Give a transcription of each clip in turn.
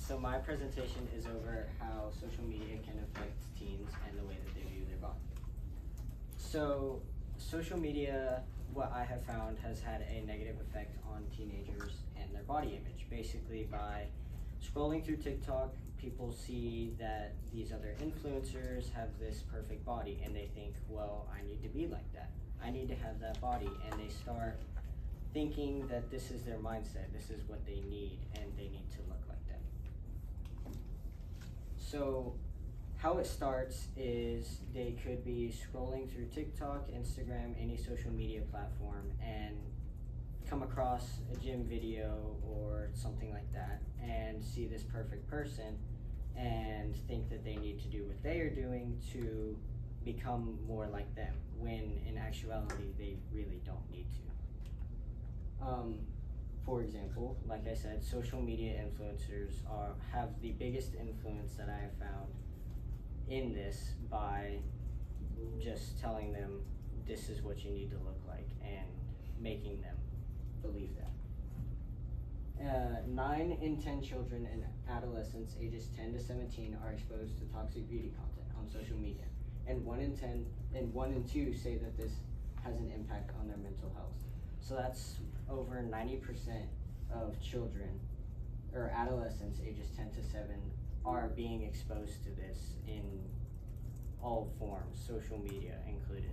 So my presentation is over how social media can affect teens and the way that they view their body. So social media, what I have found, has had a negative effect on teenagers and their body image. Basically, by scrolling through TikTok, people see that these other influencers have this perfect body and they think, well, I need to be like that. I need to have that body, and they start thinking that this is their mindset, this is what they need, and they need to look like them. So how it starts is they could be scrolling through TikTok, Instagram, any social media platform, and come across a gym video or something like that and see this perfect person and think that they need to do what they are doing to become more like them, when in actuality they really don't need to. For example, like I said, social media influencers have the biggest influence that I have found in this, by just telling them this is what you need to look like and making them believe that. 9 in 10 children and adolescents ages 10 to 17 are exposed to toxic beauty content on social media, and 1 in 2 say that this has an impact on their mental health. So that's over 90% of children or adolescents ages 10 to 7 are being exposed to this in all forms, social media included.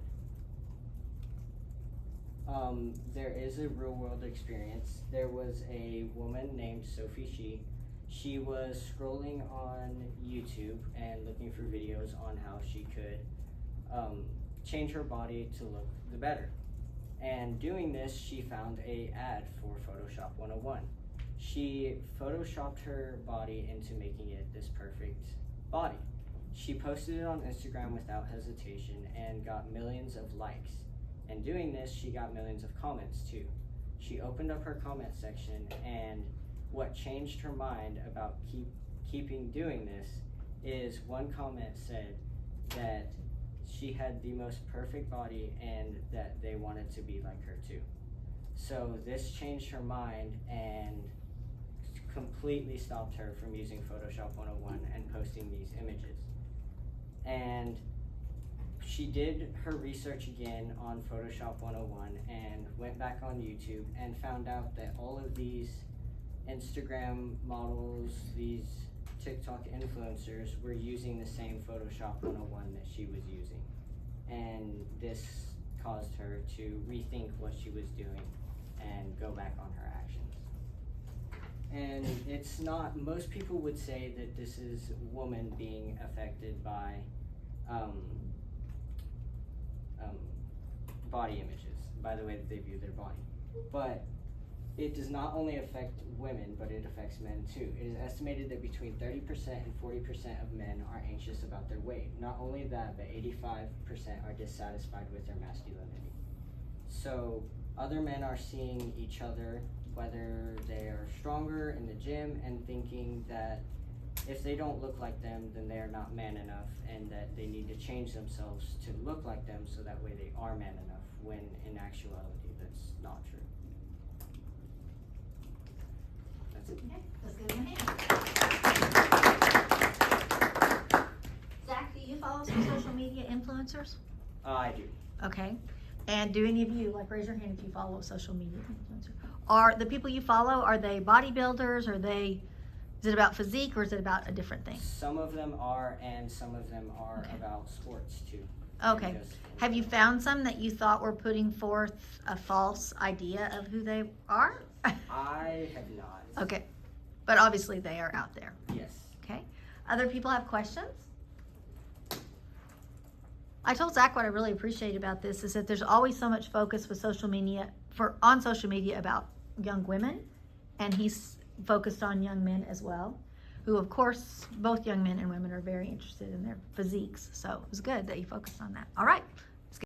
There is a real world experience. There was a woman named Sophie. She was scrolling on YouTube and looking for videos on how she could change her body to look the better. And doing this, she found an ad for Photoshop 101. She photoshopped her body into making it this perfect body. She posted it on Instagram without hesitation and got millions of likes. And doing this, she got millions of comments too. She opened up her comment section, and what changed her mind about keeping doing this is one comment said that she had the most perfect body and that they wanted to be like her too. So this changed her mind and completely stopped her from using Photoshop 101 and posting these images. And she did her research again on Photoshop 101 and went back on YouTube and found out that all of these Instagram models, these TikTok influencers, were using the same Photoshop 101 that she was using. And this caused her to rethink what she was doing and go back on her actions. And it's not, most people would say that this is women being affected by body images, by the way that they view their body. But it does not only affect women, but it affects men too. It is estimated that between 30% and 40% of men are anxious about their weight. Not only that, but 85% are dissatisfied with their masculinity. So other men are seeing each other, whether they are stronger in the gym, and thinking that if they don't look like them, then they are not man enough, and that they need to change themselves to look like them so that way they are man enough, when in actuality that's not true. That's it. Okay, let's give him a hand. Zach, do you follow some social media influencers? I do. Okay. And do any of you, like, raise your hand if you follow a social media influencer? Are the people you follow, are they bodybuilders? Is it about physique, or is it about a different thing? Some of them are, and some of them are Okay. about sports too. Okay. Have you found some that you thought were putting forth a false idea of who they are? I have not. Okay. But obviously they are out there. Yes. Okay. Other people have questions? I told Zach what I really appreciate about this is that there's always so much focus with social media on social media about young women, and he's focused on young men as well, who of course both young men and women are very interested in their physiques. So it was good that you focused on that. All right.